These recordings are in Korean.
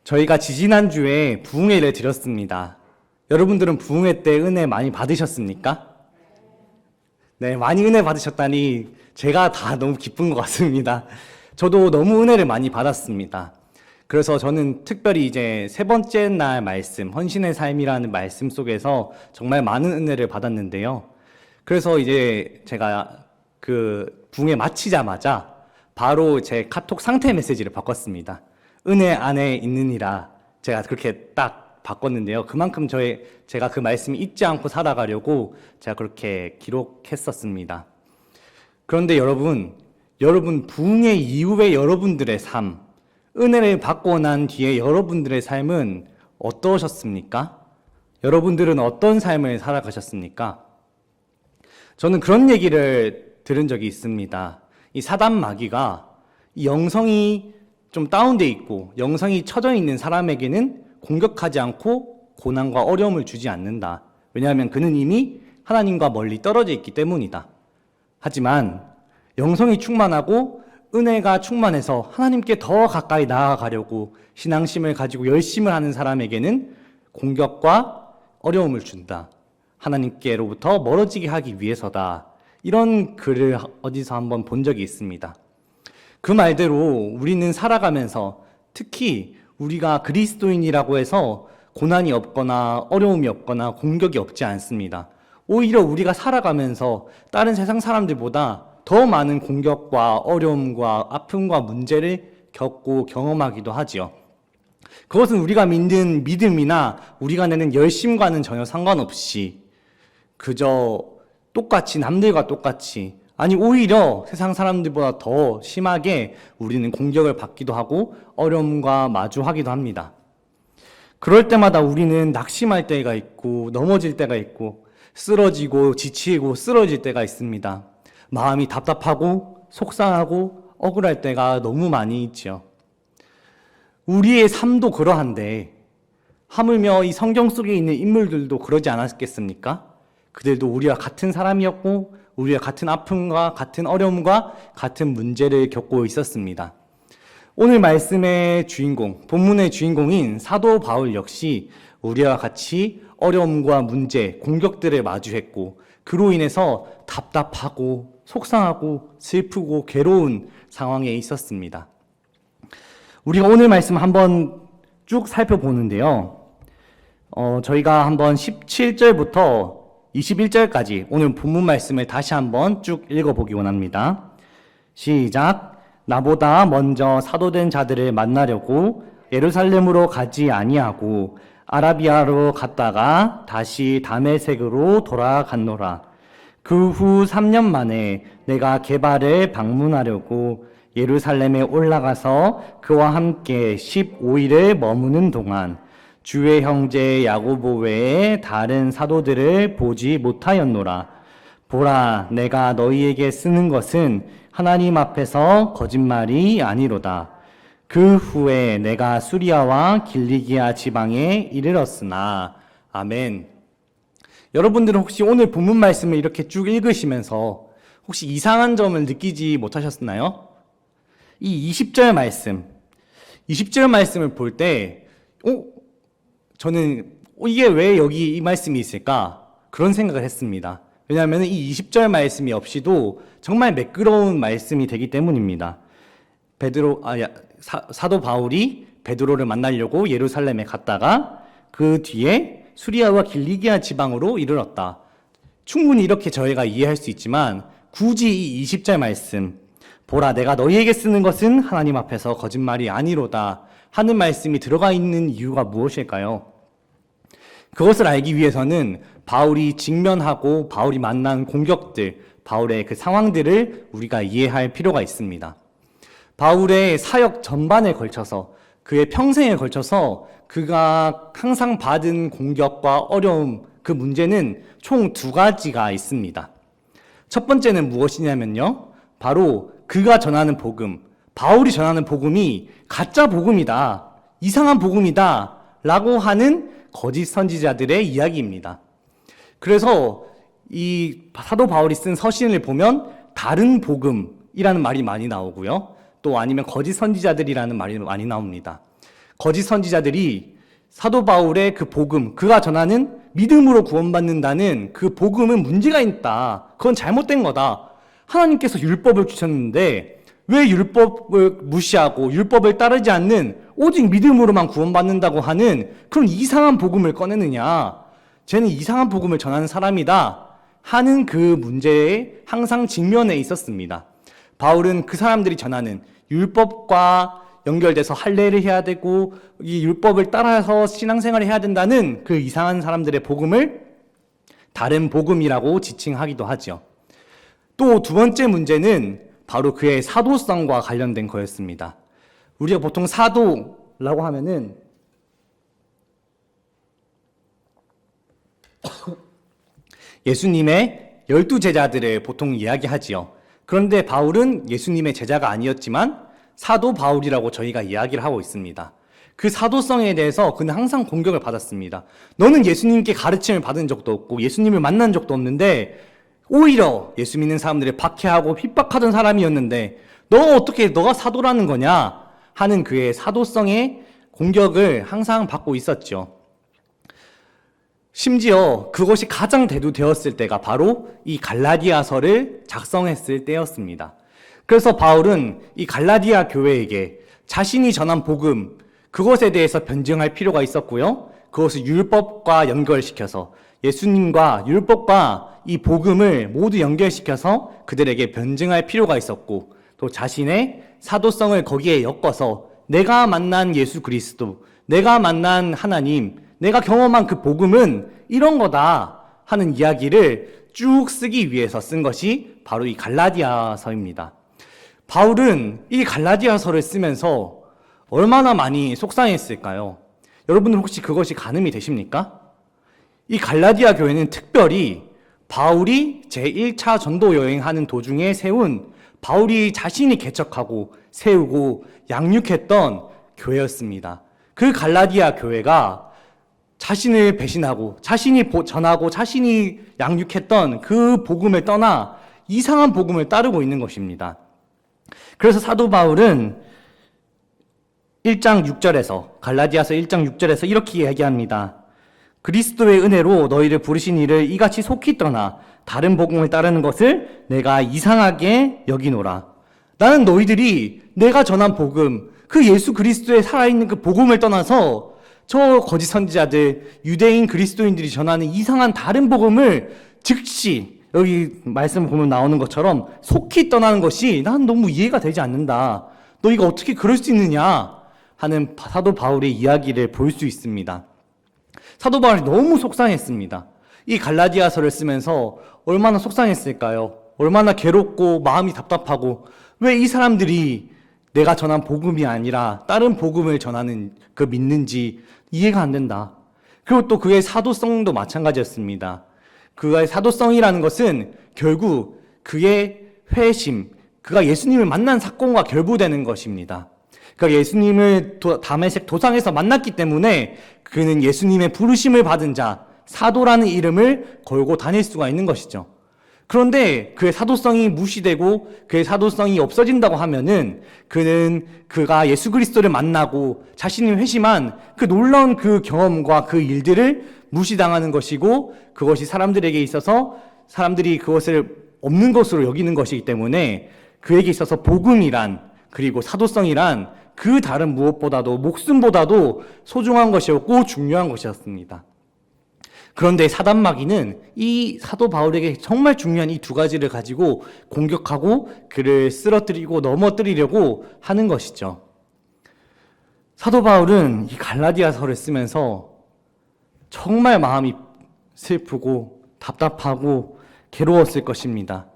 저희가 지지난주에 부흥회를 드렸습니다. 여러분들은 부흥회 때 은혜 많이 받으셨습니까? 네, 많이 은혜 받으셨다니 제가 다 너무 기쁜 것 같습니다. 저도 너무 은혜를 많이 받았습니다. 그래서 저는 특별히 이제 세 번째 날 말씀, 헌신의 삶이라는 말씀 속에서 정말 많은 은혜를 받았는데요. 그래서 이제 제가 그 부흥회 마치자마자 바로 제 카톡 상태 메시지를 바꿨습니다. 은혜 안에 있느니라, 제가 그렇게 딱 바꿨는데요. 그만큼 제가 그 말씀을 잊지 않고 살아가려고 제가 그렇게 기록했었습니다. 그런데 여러분 부흥회 이후에 여러분들의 삶, 은혜를 받고 난 뒤에 여러분들의 삶은 어떠셨습니까? 여러분들은 어떤 삶을 살아가셨습니까? 저는 그런 얘기를 들은 적이 있습니다. 이 사단 마귀가 이 영성이 좀 다운돼 있고 영성이 처져 있는 사람에게는 공격하지 않고 고난과 어려움을 주지 않는다. 왜냐하면 그는 이미 하나님과 멀리 떨어져 있기 때문이다. 하지만 영성이 충만하고 은혜가 충만해서 하나님께 더 가까이 나아가려고 신앙심을 가지고 열심을 하는 사람에게는 공격과 어려움을 준다. 하나님께로부터 멀어지게 하기 위해서다. 이런 글을 어디서 한번 본 적이 있습니다. 그 말대로 우리는 살아가면서 특히 우리가 그리스도인이라고 해서 고난이 없거나 어려움이 없거나 공격이 없지 않습니다. 오히려 우리가 살아가면서 다른 세상 사람들보다 더 많은 공격과 어려움과 아픔과 문제를 겪고 경험하기도 하지요. 그것은 우리가 믿는 믿음이나 우리가 내는 열심과는 전혀 상관없이 그저 똑같이 남들과 똑같이, 아니 오히려 세상 사람들보다 더 심하게 우리는 공격을 받기도 하고 어려움과 마주하기도 합니다. 그럴 때마다 우리는 낙심할 때가 있고 넘어질 때가 있고 쓰러지고 지치고 쓰러질 때가 있습니다. 마음이 답답하고 속상하고 억울할 때가 너무 많이 있죠. 우리의 삶도 그러한데 하물며 이 성경 속에 있는 인물들도 그러지 않았겠습니까? 그들도 우리와 같은 사람이었고 우리와 같은 아픔과 같은 어려움과 같은 문제를 겪고 있었습니다. 오늘 말씀의 주인공, 본문의 주인공인 사도 바울 역시 우리와 같이 어려움과 문제, 공격들을 마주했고 그로 인해서 답답하고 속상하고 슬프고 괴로운 상황에 있었습니다. 우리가 오늘 말씀 한번 쭉 살펴보는데요. 저희가 한번 17절부터 21절까지 오늘 본문 말씀을 다시 한번 쭉 읽어보기 원합니다. 시작. 나보다 먼저 사도된 자들을 만나려고 예루살렘으로 가지 아니하고 아라비아로 갔다가 다시 다메섹으로 돌아갔노라. 그 후 3년 만에 내가 게바를 방문하려고 예루살렘에 올라가서 그와 함께 15일을 머무는 동안 주의 형제 야고보 외에 다른 사도들을 보지 못하였노라. 보라, 내가 너희에게 쓰는 것은 하나님 앞에서 거짓말이 아니로다. 그 후에 내가 수리아와 길리기아 지방에 이르렀으나. 아멘. 여러분들은 혹시 오늘 본문 말씀을 이렇게 쭉 읽으시면서 혹시 이상한 점을 느끼지 못하셨나요? 이 20절 말씀을 볼 때 저는 이게 왜 여기 이 말씀이 있을까? 그런 생각을 했습니다. 왜냐하면 이 20절 말씀이 없이도 정말 매끄러운 말씀이 되기 때문입니다. 사도 바울이 베드로를 만나려고 예루살렘에 갔다가 그 뒤에 수리아와 길리기아 지방으로 이르렀다. 충분히 이렇게 저희가 이해할 수 있지만 굳이 이 20절 말씀, 보라, 내가 너희에게 쓰는 것은 하나님 앞에서 거짓말이 아니로다 하는 말씀이 들어가 있는 이유가 무엇일까요? 그것을 알기 위해서는 바울이 직면하고 바울이 만난 공격들, 바울의 그 상황들을 우리가 이해할 필요가 있습니다. 바울의 사역 전반에 걸쳐서, 그의 평생에 걸쳐서 그가 항상 받은 공격과 어려움, 그 문제는 총 2가지가 있습니다. 첫 번째는 무엇이냐면요, 바로 그가 전하는 복음, 바울이 전하는 복음이 가짜 복음이다, 이상한 복음이다 라고 하는 거짓 선지자들의 이야기입니다. 그래서 이 사도 바울이 쓴 서신을 보면 다른 복음이라는 말이 많이 나오고요, 또 아니면 거짓 선지자들이라는 말이 많이 나옵니다. 거짓 선지자들이 사도 바울의 그 복음, 그가 전하는 믿음으로 구원받는다는 그 복음은 문제가 있다. 그건 잘못된 거다. 하나님께서 율법을 주셨는데 왜 율법을 무시하고 율법을 따르지 않는 오직 믿음으로만 구원받는다고 하는 그런 이상한 복음을 꺼내느냐. 쟤는 이상한 복음을 전하는 사람이다 하는 그 문제에 항상 직면해 있었습니다. 바울은 그 사람들이 전하는 율법과 연결돼서 할례를 해야 되고 이 율법을 따라서 신앙생활을 해야 된다는 그 이상한 사람들의 복음을 다른 복음이라고 지칭하기도 하죠. 또 두 번째 문제는 바로 그의 사도성과 관련된 거였습니다. 우리가 보통 사도라고 하면은 예수님의 12제자들을 보통 이야기하지요. 그런데 바울은 예수님의 제자가 아니었지만 사도 바울이라고 저희가 이야기를 하고 있습니다. 그 사도성에 대해서 그는 항상 공격을 받았습니다. 너는 예수님께 가르침을 받은 적도 없고 예수님을 만난 적도 없는데 오히려 예수 믿는 사람들을 박해하고 핍박하던 사람이었는데 너가 사도라는 거냐 하는 그의 사도성의 공격을 항상 받고 있었죠. 심지어 그것이 가장 대두되었을 때가 바로 이 갈라디아서를 작성했을 때였습니다. 그래서 바울은 이 갈라디아 교회에게 자신이 전한 복음, 그것에 대해서 변증할 필요가 있었고요. 그것을 율법과 연결시켜서 예수님과 율법과 이 복음을 모두 연결시켜서 그들에게 변증할 필요가 있었고 또 자신의 사도성을 거기에 엮어서 내가 만난 예수 그리스도, 내가 만난 하나님, 내가 경험한 그 복음은 이런 거다 하는 이야기를 쭉 쓰기 위해서 쓴 것이 바로 이 갈라디아서입니다. 바울은 이 갈라디아서를 쓰면서 얼마나 많이 속상했을까요? 여러분들 혹시 그것이 가늠이 되십니까? 이 갈라디아 교회는 특별히 바울이 제1차 전도 여행하는 도중에 세운 바울이 자신이 개척하고 세우고 양육했던 교회였습니다. 그 갈라디아 교회가 자신을 배신하고 자신이 전하고 자신이 양육했던 그 복음을 떠나 이상한 복음을 따르고 있는 것입니다. 그래서 사도 바울은 1장 6절에서 갈라디아서 1장 6절에서 이렇게 이야기합니다. 그리스도의 은혜로 너희를 부르신 이를 이같이 속히 떠나 다른 복음을 따르는 것을 내가 이상하게 여기노라. 나는 너희들이 내가 전한 복음, 그 예수 그리스도의 살아있는 그 복음을 떠나서 저 거짓 선지자들, 유대인 그리스도인들이 전하는 이상한 다른 복음을 즉시 여기 말씀 보면 나오는 것처럼 속히 떠나는 것이 난 너무 이해가 되지 않는다. 너희가 어떻게 그럴 수 있느냐 하는 사도 바울의 이야기를 볼 수 있습니다. 사도 바울이 너무 속상했습니다. 이 갈라디아서를 쓰면서 얼마나 속상했을까요? 얼마나 괴롭고 마음이 답답하고 왜 이 사람들이 내가 전한 복음이 아니라 다른 복음을 전하는 그 믿는지 이해가 안 된다. 그리고 또 그의 사도성도 마찬가지였습니다. 그의 사도성이라는 것은 결국 그의 회심, 그가 예수님을 만난 사건과 결부되는 것입니다. 그러니까 예수님을 다메섹 도상에서 만났기 때문에 그는 예수님의 부르심을 받은 자, 사도라는 이름을 걸고 다닐 수가 있는 것이죠. 그런데 그의 사도성이 무시되고 그의 사도성이 없어진다고 하면은 그가 예수 그리스도를 만나고 자신이 회심한 그 놀라운 그 경험과 그 일들을 무시당하는 것이고 그것이 사람들에게 있어서 사람들이 그것을 없는 것으로 여기는 것이기 때문에 그에게 있어서 복음이란 그리고 사도성이란 그 다른 무엇보다도 목숨보다도 소중한 것이었고 중요한 것이었습니다. 그런데 사단마귀는 이 사도 바울에게 정말 중요한 이 두 가지를 가지고 공격하고 그를 쓰러뜨리고 넘어뜨리려고 하는 것이죠. 사도 바울은 이 갈라디아서를 쓰면서 정말 마음이 슬프고 답답하고 괴로웠을 것입니다.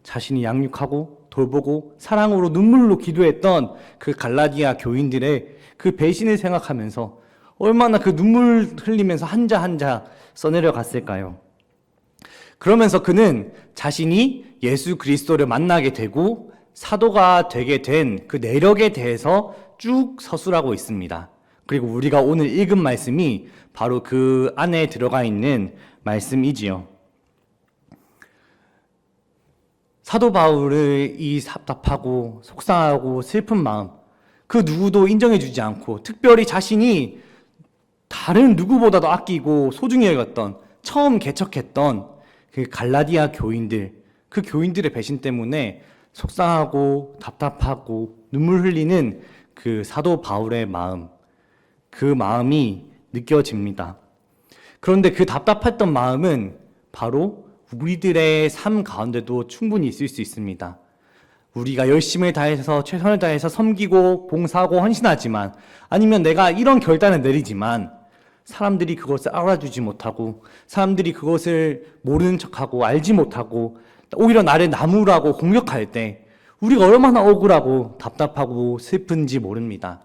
자신이 양육하고 돌보고 사랑으로 눈물로 기도했던 그 갈라디아 교인들의 그 배신을 생각하면서 얼마나 그 눈물 흘리면서 한자 한자 써내려 갔을까요? 그러면서 그는 자신이 예수 그리스도를 만나게 되고 사도가 되게 된 그 내력에 대해서 쭉 서술하고 있습니다. 그리고 우리가 오늘 읽은 말씀이 바로 그 안에 들어가 있는 말씀이지요. 사도 바울의 이 답답하고 속상하고 슬픈 마음, 그 누구도 인정해주지 않고 특별히 자신이 다른 누구보다도 아끼고 소중히 여겼던 처음 개척했던 그 갈라디아 교인들, 그 교인들의 배신 때문에 속상하고 답답하고 눈물 흘리는 그 사도 바울의 마음, 그 마음이 느껴집니다. 그런데 그 답답했던 마음은 바로 우리들의 삶 가운데도 충분히 있을 수 있습니다. 우리가 열심을 다해서 최선을 다해서 섬기고 봉사하고 헌신하지만, 아니면 내가 이런 결단을 내리지만 사람들이 그것을 알아주지 못하고, 사람들이 그것을 모르는 척하고 알지 못하고 오히려 나를 나무라고 공격할 때 우리가 얼마나 억울하고 답답하고 슬픈지 모릅니다.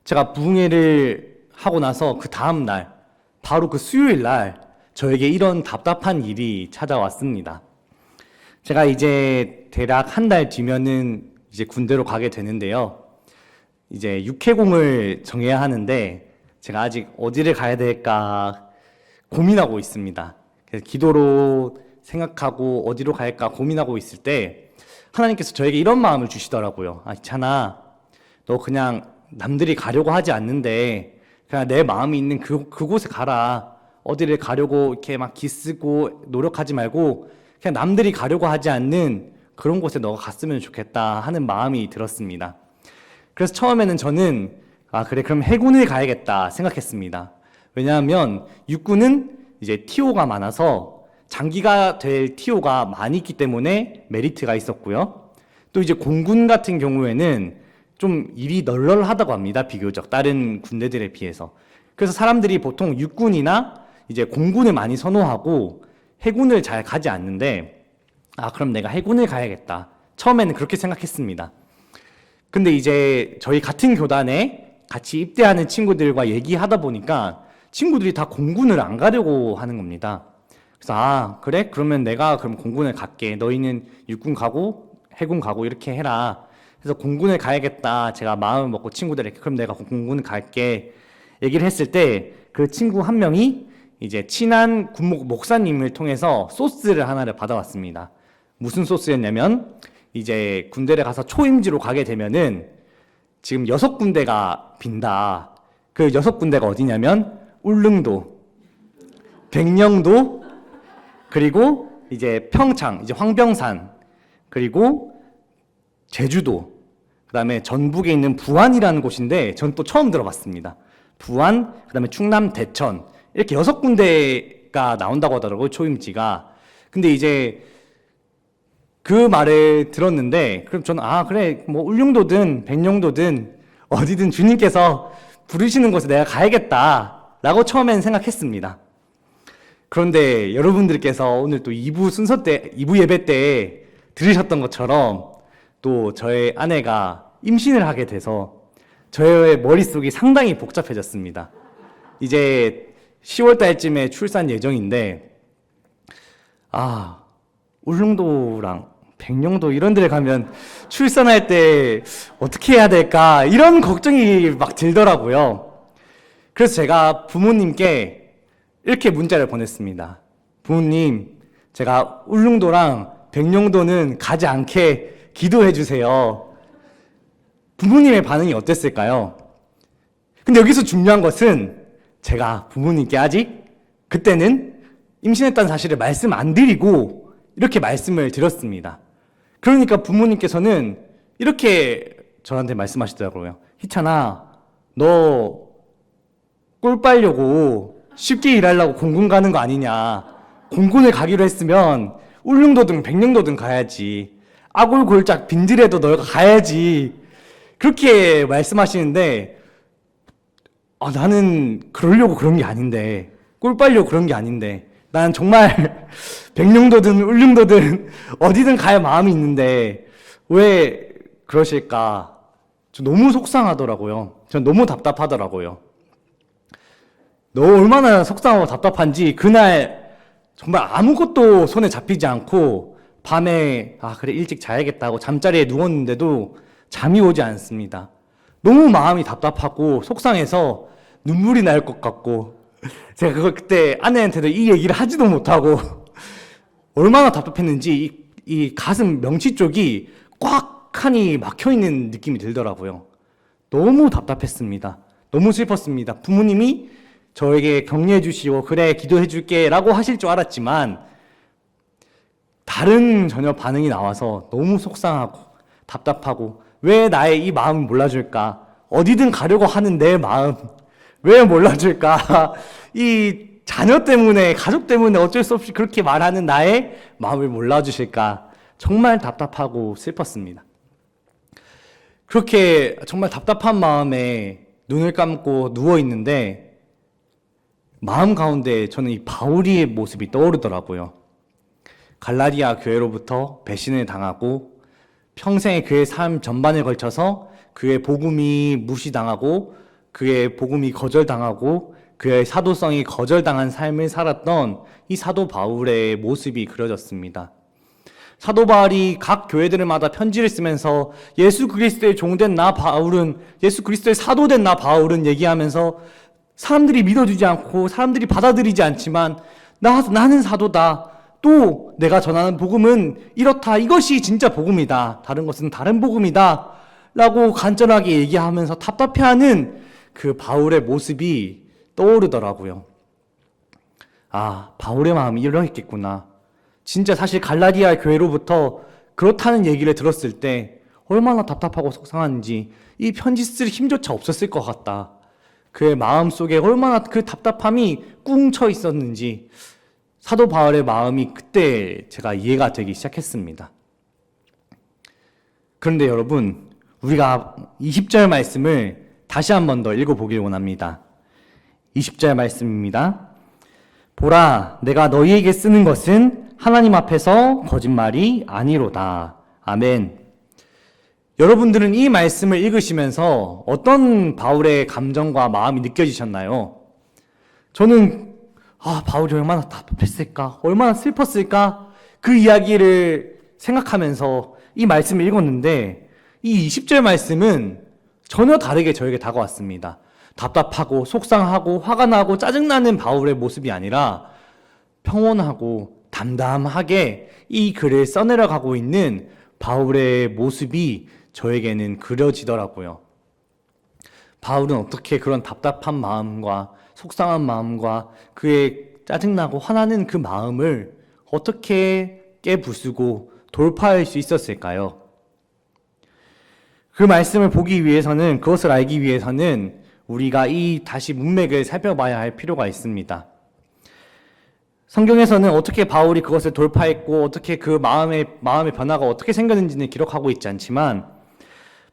제가 부흥회를 하고 나서 그 다음 날, 바로 그 수요일 날 저에게 이런 답답한 일이 찾아왔습니다. 제가 이제 대략 한 달 뒤면은 이제 군대로 가게 되는데요. 이제 육해공을 정해야 하는데 제가 아직 어디를 가야 될까 고민하고 있습니다. 그래서 기도로 생각하고 어디로 갈까 고민하고 있을 때 하나님께서 저에게 이런 마음을 주시더라고요. 이찬아, 너 그냥 남들이 가려고 하지 않는데 그냥 내 마음이 있는 그곳에 가라. 어디를 가려고 이렇게 막 기쓰고 노력하지 말고 그냥 남들이 가려고 하지 않는 그런 곳에 너가 갔으면 좋겠다 하는 마음이 들었습니다. 그래서 처음에는 저는 그래, 그럼 해군을 가야겠다 생각했습니다. 왜냐하면 육군은 이제 TO가 많아서 장기가 될 TO가 많이 있기 때문에 메리트가 있었고요. 또 이제 공군 같은 경우에는 좀 일이 널널하다고 합니다. 비교적 다른 군대들에 비해서. 그래서 사람들이 보통 육군이나 이제 공군을 많이 선호하고 해군을 잘 가지 않는데, 그럼 내가 해군을 가야겠다. 처음에는 그렇게 생각했습니다. 근데 이제 저희 같은 교단에 같이 입대하는 친구들과 얘기하다 보니까 친구들이 다 공군을 안 가려고 하는 겁니다. 그래서 그래? 그러면 내가 그럼 공군을 갈게. 너희는 육군 가고 해군 가고 이렇게 해라. 그래서 공군을 가야겠다. 제가 마음을 먹고 친구들에게 그럼 내가 공군을 갈게. 얘기를 했을 때 그 친구 한 명이 이제 친한 군목 목사님을 통해서 소스를 하나를 받아왔습니다. 무슨 소스였냐면 이제 군대를 가서 초임지로 가게 되면은 지금 6군데가 빈다. 그 6군데가 어디냐면 울릉도, 백령도, 그리고 이제 평창, 이제 황병산, 그리고 제주도, 그 다음에 전북에 있는 부안이라는 곳인데 전 또 처음 들어봤습니다. 부안, 그 다음에 충남, 대천, 이렇게 6군데가 나온다고 하더라고요, 초임지가. 근데 이제 그 말을 들었는데, 그럼 저는 그래, 뭐 울릉도든 백령도든 어디든 주님께서 부르시는 곳에 내가 가야겠다 라고 처음엔 생각했습니다. 그런데 여러분들께서 오늘 또 2부 순서 때, 2부 예배 때 들으셨던 것처럼 또 저의 아내가 임신을 하게 돼서 저의 머릿속이 상당히 복잡해졌습니다. 이제 10월 달쯤에 출산 예정인데, 울릉도랑 백령도 이런 데를 가면 출산할 때 어떻게 해야 될까 이런 걱정이 막 들더라고요. 그래서 제가 부모님께 이렇게 문자를 보냈습니다. 부모님, 제가 울릉도랑 백령도는 가지 않게 기도해 주세요. 부모님의 반응이 어땠을까요? 근데 여기서 중요한 것은 제가 부모님께 아직 그때는 임신했다는 사실을 말씀 안 드리고 이렇게 말씀을 드렸습니다. 그러니까 부모님께서는 이렇게 저한테 말씀하시더라고요. 희찬아, 너 꿀 빨려고 쉽게 일하려고 공군 가는 거 아니냐. 공군을 가기로 했으면 울릉도든 백령도든 가야지. 아골골짝 빈들에도 너가 가야지. 그렇게 말씀하시는데 나는 그러려고 그런 게 아닌데, 꿀 빨려고 그런 게 아닌데, 난 정말 백령도든 울릉도든 어디든 갈 마음이 있는데 왜 그러실까? 저 너무 속상하더라고요. 전 너무 답답하더라고요. 너 얼마나 속상하고 답답한지 그날 정말 아무것도 손에 잡히지 않고 밤에 그래 일찍 자야겠다고 잠자리에 누웠는데도 잠이 오지 않습니다. 너무 마음이 답답하고 속상해서 눈물이 날 것 같고, 제가 그때 아내한테도 이 얘기를 하지도 못하고 얼마나 답답했는지 이 가슴 명치 쪽이 꽉 칸이 막혀있는 느낌이 들더라고요. 너무 답답했습니다. 너무 슬펐습니다. 부모님이 저에게 격려해 주시고 그래 기도해 줄게 라고 하실 줄 알았지만 다른 전혀 반응이 나와서 너무 속상하고 답답하고 왜 나의 이 마음을 몰라줄까? 어디든 가려고 하는 내 마음 왜 몰라줄까? 이 자녀 때문에 가족 때문에 어쩔 수 없이 그렇게 말하는 나의 마음을 몰라주실까? 정말 답답하고 슬펐습니다. 그렇게 정말 답답한 마음에 눈을 감고 누워 있는데 마음 가운데 저는 이 바울이의 모습이 떠오르더라고요. 갈라디아 교회로부터 배신을 당하고 평생의 그의 삶 전반에 걸쳐서 그의 복음이 무시당하고 그의 복음이 거절당하고 그의 사도성이 거절당한 삶을 살았던 이 사도 바울의 모습이 그려졌습니다. 사도 바울이 각 교회들마다 편지를 쓰면서 예수 그리스도의 종된 나 바울은, 예수 그리스도의 사도된 나 바울은 얘기하면서 사람들이 믿어주지 않고 사람들이 받아들이지 않지만 나는 사도다. 또 내가 전하는 복음은 이렇다. 이것이 진짜 복음이다. 다른 것은 다른 복음이다. 라고 간절하게 얘기하면서 답답해하는 그 바울의 모습이 떠오르더라고요. 아, 바울의 마음이 이러했겠구나. 진짜 사실 갈라디아 교회로부터 그렇다는 얘기를 들었을 때 얼마나 답답하고 속상한지 이 편지 쓸 힘조차 없었을 것 같다. 그의 마음 속에 얼마나 그 답답함이 꿍쳐 있었는지 사도 바울의 마음이 그때 제가 이해가 되기 시작했습니다. 그런데 여러분, 우리가 20절 말씀을 다시 한 번 더 읽어보길 원합니다. 20절 말씀입니다. 보라, 내가 너희에게 쓰는 것은 하나님 앞에서 거짓말이 아니로다. 아멘. 여러분들은 이 말씀을 읽으시면서 어떤 바울의 감정과 마음이 느껴지셨나요? 저는 바울이 얼마나 답답했을까? 얼마나 슬펐을까? 그 이야기를 생각하면서 이 말씀을 읽었는데 이 20절 말씀은 전혀 다르게 저에게 다가왔습니다. 답답하고 속상하고 화가 나고 짜증나는 바울의 모습이 아니라 평온하고 담담하게 이 글을 써내려가고 있는 바울의 모습이 저에게는 그려지더라고요. 바울은 어떻게 그런 답답한 마음과 속상한 마음과 그의 짜증나고 화나는 그 마음을 어떻게 깨부수고 돌파할 수 있었을까요? 그 말씀을 보기 위해서는, 그것을 알기 위해서는 우리가 이 다시 문맥을 살펴봐야 할 필요가 있습니다. 성경에서는 어떻게 바울이 그것을 돌파했고 어떻게 그 마음의 변화가 어떻게 생겼는지는 기록하고 있지 않지만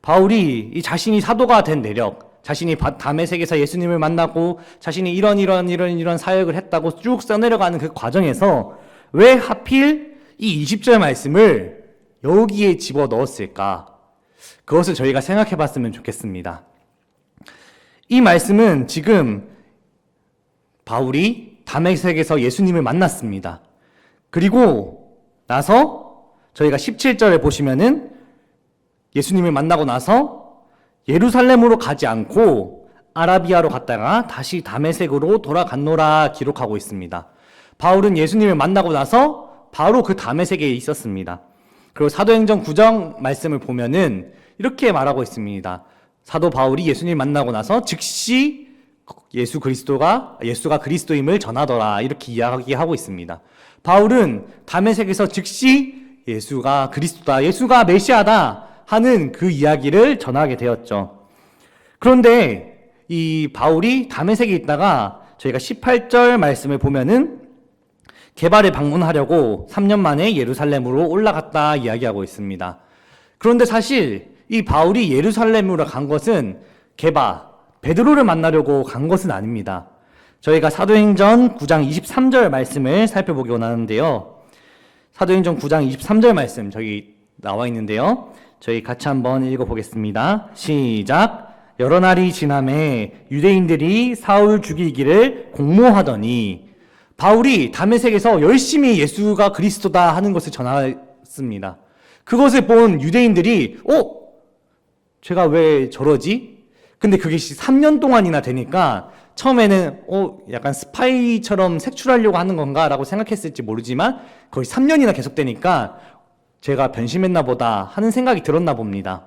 바울이 이 자신이 사도가 된 내력, 자신이 다메섹에서 예수님을 만나고 자신이 이런 사역을 했다고 쭉 써내려가는 그 과정에서 왜 하필 이 20절 말씀을 여기에 집어넣었을까? 그것을 저희가 생각해 봤으면 좋겠습니다. 이 말씀은 지금 바울이 다메섹에서 예수님을 만났습니다. 그리고 나서 저희가 17절에 보시면은 예수님을 만나고 나서 예루살렘으로 가지 않고 아라비아로 갔다가 다시 다메섹으로 돌아갔노라 기록하고 있습니다. 바울은 예수님을 만나고 나서 바로 그 다메섹에 있었습니다. 그리고 사도행전 9장 말씀을 보면은 이렇게 말하고 있습니다. 사도 바울이 예수님을 만나고 나서 즉시 예수가 그리스도임을 전하더라 이렇게 이야기하고 있습니다. 바울은 다메섹에서 즉시 예수가 그리스도다, 예수가 메시아다 하는 그 이야기를 전하게 되었죠. 그런데 이 바울이 다메섹에 있다가 저희가 18절 말씀을 보면은 게바를 방문하려고 3년 만에 예루살렘으로 올라갔다 이야기하고 있습니다. 그런데 사실 이 바울이 예루살렘으로 간 것은 베드로를 만나려고 간 것은 아닙니다. 저희가 사도행전 9장 23절 말씀을 살펴보기 원하는데요. 사도행전 9장 23절 말씀 저기 나와 있는데요. 저희 같이 한번 읽어보겠습니다. 시작. 여러 날이 지남에 유대인들이 사울 죽이기를 공모하더니 바울이 다메섹에서 열심히 예수가 그리스도다 하는 것을 전했습니다. 그것을 본 유대인들이 제가 왜 저러지? 근데 그게 3년 동안이나 되니까 처음에는 약간 스파이처럼 색출하려고 하는 건가 라고 생각했을지 모르지만 거의 3년이나 계속되니까 제가 변심했나 보다 하는 생각이 들었나 봅니다.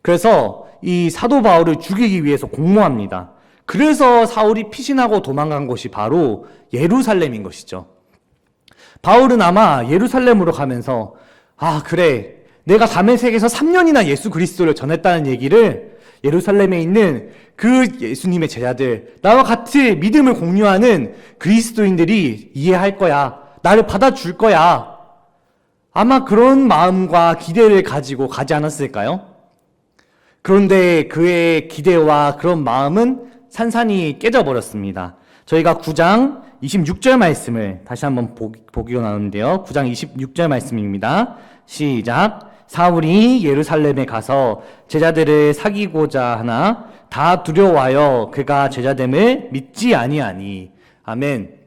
그래서 이 사도 바울을 죽이기 위해서 공모합니다. 그래서 사울이 피신하고 도망간 곳이 바로 예루살렘인 것이죠. 바울은 아마 예루살렘으로 가면서 그래, 내가 다메섹에서 3년이나 예수 그리스도를 전했다는 얘기를 예루살렘에 있는 그 예수님의 제자들, 나와 같이 믿음을 공유하는 그리스도인들이 이해할 거야. 나를 받아줄 거야. 아마 그런 마음과 기대를 가지고 가지 않았을까요? 그런데 그의 기대와 그런 마음은 산산이 깨져버렸습니다. 저희가 9장 26절 말씀을 다시 한번 보기로 나오는데요. 9장 26절 말씀입니다. 시작. 사울이 예루살렘에 가서 제자들을 사귀고자 하나 다 두려워하여 그가 제자됨을 믿지 아니하니. 아멘.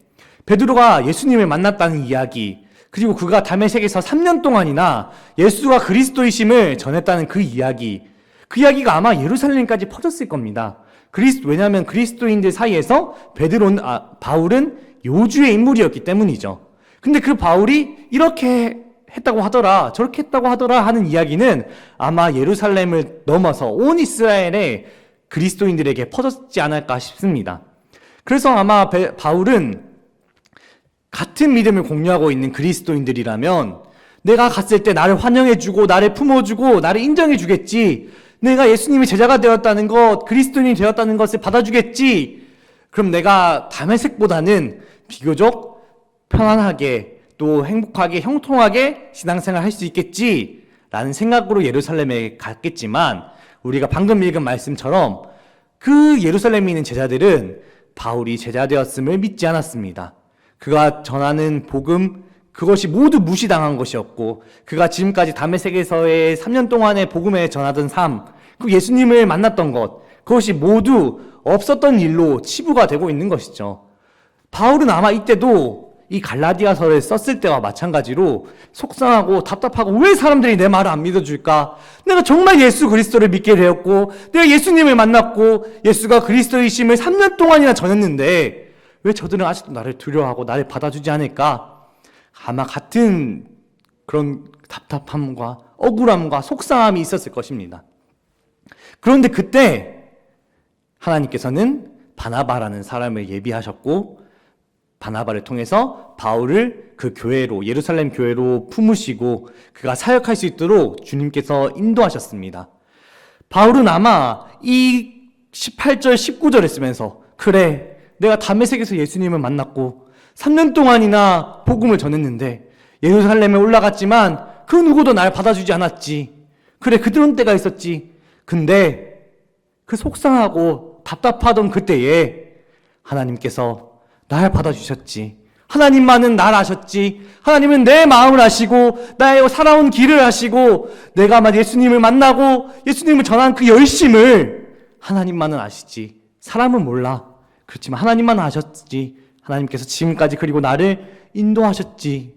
베드로가 예수님을 만났다는 이야기, 그리고 그가 다메섹에서 3년 동안이나 예수가 그리스도이심을 전했다는 그 이야기가 아마 예루살렘까지 퍼졌을 겁니다. 왜냐하면 그리스도인들 사이에서 바울은 요주의 인물이었기 때문이죠. 근데 그 바울이 이렇게 했다고 하더라, 저렇게 했다고 하더라 하는 이야기는 아마 예루살렘을 넘어서 온 이스라엘의 그리스도인들에게 퍼졌지 않을까 싶습니다. 그래서 아마 바울은 같은 믿음을 공유하고 있는 그리스도인들이라면 내가 갔을 때 나를 환영해주고 나를 품어주고 나를 인정해주겠지, 내가 예수님의 제자가 되었다는 것, 그리스도인이 되었다는 것을 받아주겠지, 그럼 내가 다메섹보다는 비교적 편안하게 또 행복하게 형통하게 신앙생활 할 수 있겠지 라는 생각으로 예루살렘에 갔겠지만, 우리가 방금 읽은 말씀처럼 그 예루살렘에 있는 제자들은 바울이 제자 되었음을 믿지 않았습니다. 그가 전하는 복음, 그것이 모두 무시당한 것이었고, 그가 지금까지 다메섹에서의 3년 동안의 복음에 전하던 삶, 그 예수님을 만났던 것, 그것이 모두 없었던 일로 치부가 되고 있는 것이죠. 바울은 아마 이때도 이 갈라디아서를 썼을 때와 마찬가지로 속상하고 답답하고, 왜 사람들이 내 말을 안 믿어줄까? 내가 정말 예수 그리스도를 믿게 되었고 내가 예수님을 만났고 예수가 그리스도이심을 3년 동안이나 전했는데 왜 저들은 아직도 나를 두려워하고 나를 받아주지 않을까? 아마 같은 그런 답답함과 억울함과 속상함이 있었을 것입니다. 그런데 그때 하나님께서는 바나바라는 사람을 예비하셨고, 바나바를 통해서 바울을 그 교회로, 예루살렘 교회로 품으시고 그가 사역할 수 있도록 주님께서 인도하셨습니다. 바울은 아마 이 18절 19절을 쓰면서, 그래, 내가 다메섹에서 예수님을 만났고 3년 동안이나 복음을 전했는데 예루살렘에 올라갔지만 그 누구도 날 받아주지 않았지. 그래, 그런 때가 있었지. 근데 그 속상하고 답답하던 그때에 하나님께서 날 받아주셨지. 하나님만은 날 아셨지. 하나님은 내 마음을 아시고 나의 살아온 길을 아시고 내가 예수님을 만나고 예수님을 전한 그 열심을 하나님만은 아시지. 사람은 몰라. 그렇지만 하나님만 아셨지. 하나님께서 지금까지 그리고 나를 인도하셨지.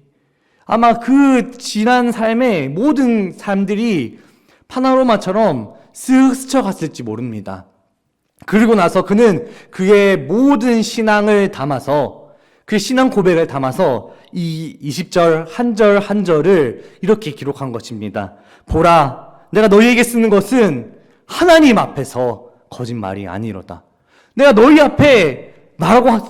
아마 그 지난 삶의 모든 삶들이 파노라마처럼 쓱 스쳐갔을지 모릅니다. 그리고 나서 그는 그의 모든 신앙을 담아서, 그 신앙 고백을 담아서 이 20절 한 절 한 절을 이렇게 기록한 것입니다. 보라, 내가 너희에게 쓰는 것은 하나님 앞에서 거짓말이 아니로다. 내가 너희 앞에 말하고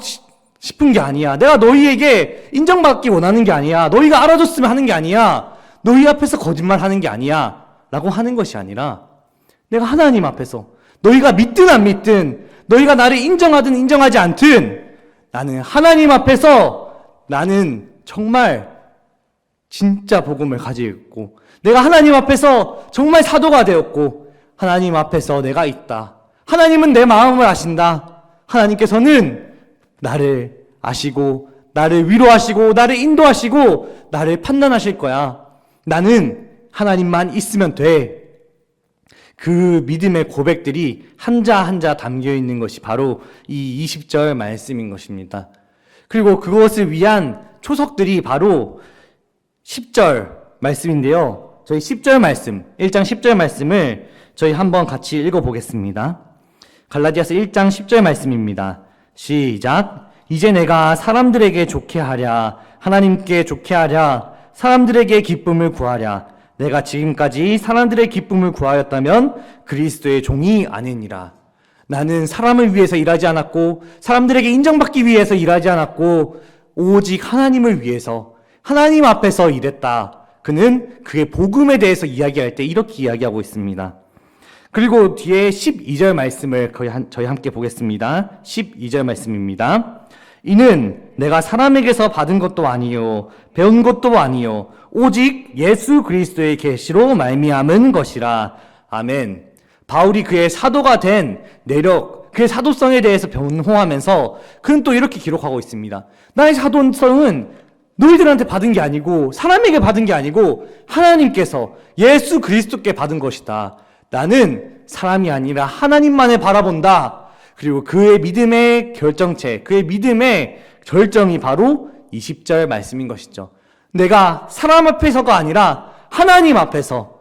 싶은 게 아니야. 내가 너희에게 인정받기 원하는 게 아니야. 너희가 알아줬으면 하는 게 아니야. 너희 앞에서 거짓말하는 게 아니야 라고 하는 것이 아니라, 내가 하나님 앞에서, 너희가 믿든 안 믿든, 너희가 나를 인정하든 인정하지 않든, 나는 하나님 앞에서 나는 정말 진짜 복음을 가지고 있고, 내가 하나님 앞에서 정말 사도가 되었고, 하나님 앞에서 내가 있다. 하나님은 내 마음을 아신다. 하나님께서는 나를 아시고 나를 위로하시고 나를 인도하시고 나를 판단하실 거야. 나는 하나님만 있으면 돼. 그 믿음의 고백들이 한자 한자 담겨 있는 것이 바로 이 20절 말씀인 것입니다. 그리고 그것을 위한 초석들이 바로 10절 말씀인데요. 저희 10절 말씀, 1장 10절 말씀을 저희 한번 같이 읽어보겠습니다. 갈라디아서 1장 10절 말씀입니다. 시작. 이제 내가 사람들에게 좋게 하랴 하나님께 좋게 하랴 사람들에게 기쁨을 구하랴. 내가 지금까지 사람들의 기쁨을 구하였다면 그리스도의 종이 아니니라. 나는 사람을 위해서 일하지 않았고 사람들에게 인정받기 위해서 일하지 않았고 오직 하나님을 위해서 하나님 앞에서 일했다. 그는 그의 복음에 대해서 이야기할 때 이렇게 이야기하고 있습니다. 그리고 뒤에 12절 말씀을 저희 함께 보겠습니다. 12절 말씀입니다. 이는 내가 사람에게서 받은 것도 아니요 배운 것도 아니요 오직 예수 그리스도의 계시로 말미암은 것이라. 아멘. 바울이 그의 사도가 된 내력, 그의 사도성에 대해서 변호하면서 그는 또 이렇게 기록하고 있습니다. 나의 사도성은 너희들한테 받은 게 아니고 사람에게 받은 게 아니고 하나님께서 예수 그리스도께 받은 것이다. 나는 사람이 아니라 하나님만을 바라본다. 그리고 그의 믿음의 결정체, 그의 믿음의 결정이 바로 20절 말씀인 것이죠. 내가 사람 앞에서가 아니라 하나님 앞에서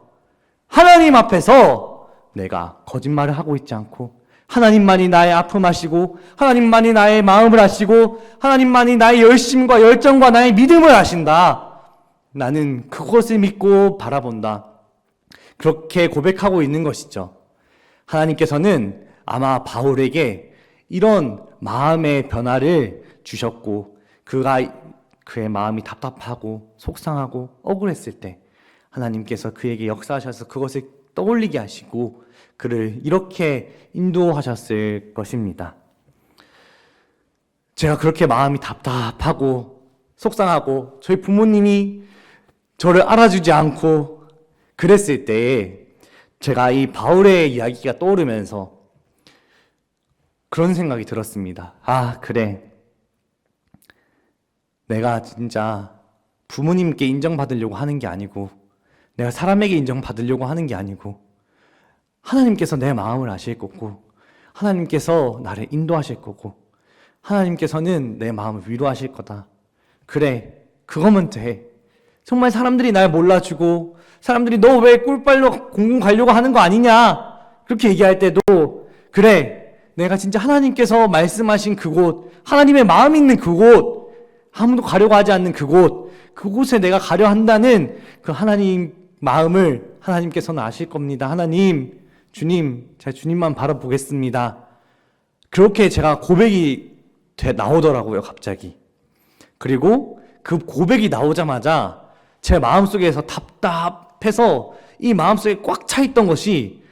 내가 거짓말을 하고 있지 않고 하나님만이 나의 아픔 아시고 하나님만이 나의 마음을 아시고 하나님만이 나의 열심과 열정과 나의 믿음을 아신다. 나는 그것을 믿고 바라본다. 그렇게 고백하고 있는 것이죠. 하나님께서는 아마 바울에게 이런 마음의 변화를 주셨고 그의 마음이 답답하고 속상하고 억울했을 때 하나님께서 그에게 역사하셔서 그것을 떠올리게 하시고 그를 이렇게 인도하셨을 것입니다. 제가 그렇게 마음이 답답하고 속상하고 저희 부모님이 저를 알아주지 않고 그랬을 때에 제가 이 바울의 이야기가 떠오르면서 그런 생각이 들었습니다. 아, 그래. 내가 진짜 부모님께 인정받으려고 하는 게 아니고 내가 사람에게 인정받으려고 하는 게 아니고 하나님께서 내 마음을 아실 거고 하나님께서 나를 인도하실 거고 하나님께서는 내 마음을 위로하실 거다. 그래, 그거면 돼. 정말 사람들이 날 몰라주고 사람들이 너 왜 꿀빨로 공군 가려고 하는 거 아니냐 그렇게 얘기할 때도 그래, 내가 진짜 하나님께서 말씀하신 그곳, 하나님의 마음 있는 그곳, 아무도 가려고 하지 않는 그곳에 내가 가려 한다는 그 하나님 마음을 하나님께서는 아실 겁니다. 하나님, 주님, 제가 주님만 바라보겠습니다. 그렇게 제가 고백이 나오더라고요, 갑자기. 그리고 그 고백이 나오자마자 제 마음속에서 답답해서 이 마음속에 꽉 차 있던 것이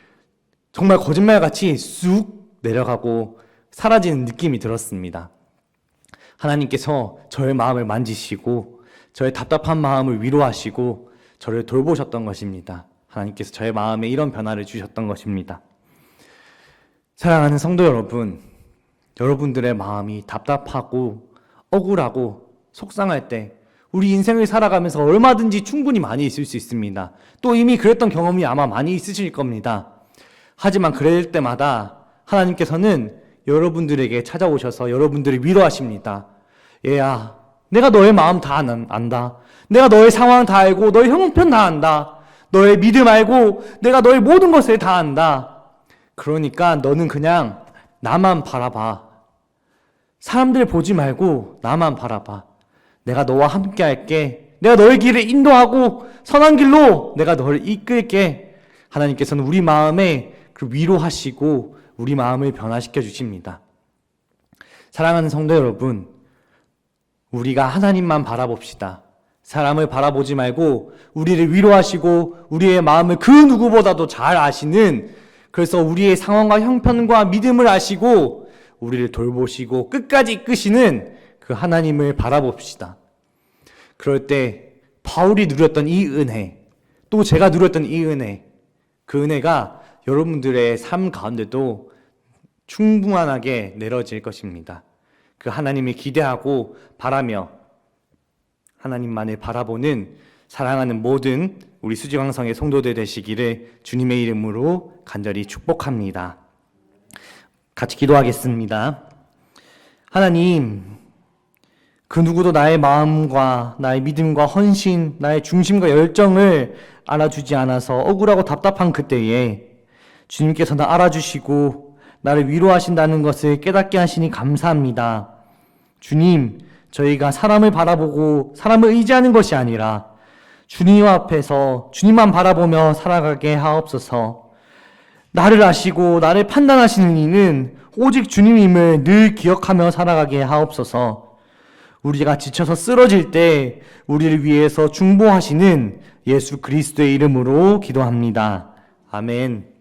정말 거짓말같이 쑥 내려가고 사라지는 느낌이 들었습니다. 하나님께서 저의 마음을 만지시고 저의 답답한 마음을 위로하시고 저를 돌보셨던 것입니다. 하나님께서 저의 마음에 이런 변화를 주셨던 것입니다. 사랑하는 성도 여러분, 여러분들의 마음이 답답하고 억울하고 속상할 때 우리 인생을 살아가면서 얼마든지 충분히 많이 있을 수 있습니다. 또 이미 그랬던 경험이 아마 많이 있으실 겁니다. 하지만 그럴 때마다 하나님께서는 여러분들에게 찾아오셔서 여러분들을 위로하십니다. 얘야, 내가 너의 마음 다 안다. 내가 너의 상황 다 알고 너의 형편 다 안다. 너의 믿음 알고 내가 너의 모든 것을 다 안다. 그러니까 너는 그냥 나만 바라봐. 사람들 보지 말고 나만 바라봐. 내가 너와 함께 할게. 내가 너의 길을 인도하고 선한 길로 내가 너를 이끌게. 하나님께서는 우리 마음에 그 위로하시고 우리 마음을 변화시켜 주십니다. 사랑하는 성도 여러분, 우리가 하나님만 바라봅시다. 사람을 바라보지 말고 우리를 위로하시고 우리의 마음을 그 누구보다도 잘 아시는, 그래서 우리의 상황과 형편과 믿음을 아시고 우리를 돌보시고 끝까지 이끄시는 그 하나님을 바라봅시다. 그럴 때 바울이 누렸던 이 은혜, 또 제가 누렸던 이 은혜, 그 은혜가 여러분들의 삶 가운데도 충분하게 내려질 것입니다. 그 하나님을 기대하고 바라며 하나님만을 바라보는 사랑하는 모든 우리 수지왕성의 성도들 되시기를 주님의 이름으로 간절히 축복합니다. 같이 기도하겠습니다. 하나님, 그 누구도 나의 마음과 나의 믿음과 헌신, 나의 중심과 열정을 알아주지 않아서 억울하고 답답한 그때에 주님께서는 알아주시고 나를 위로하신다는 것을 깨닫게 하시니 감사합니다. 주님, 저희가 사람을 바라보고 사람을 의지하는 것이 아니라 주님 앞에서 주님만 바라보며 살아가게 하옵소서. 나를 아시고 나를 판단하시는 이는 오직 주님임을 늘 기억하며 살아가게 하옵소서. 우리가 지쳐서 쓰러질 때 우리를 위해서 중보하시는 예수 그리스도의 이름으로 기도합니다. 아멘.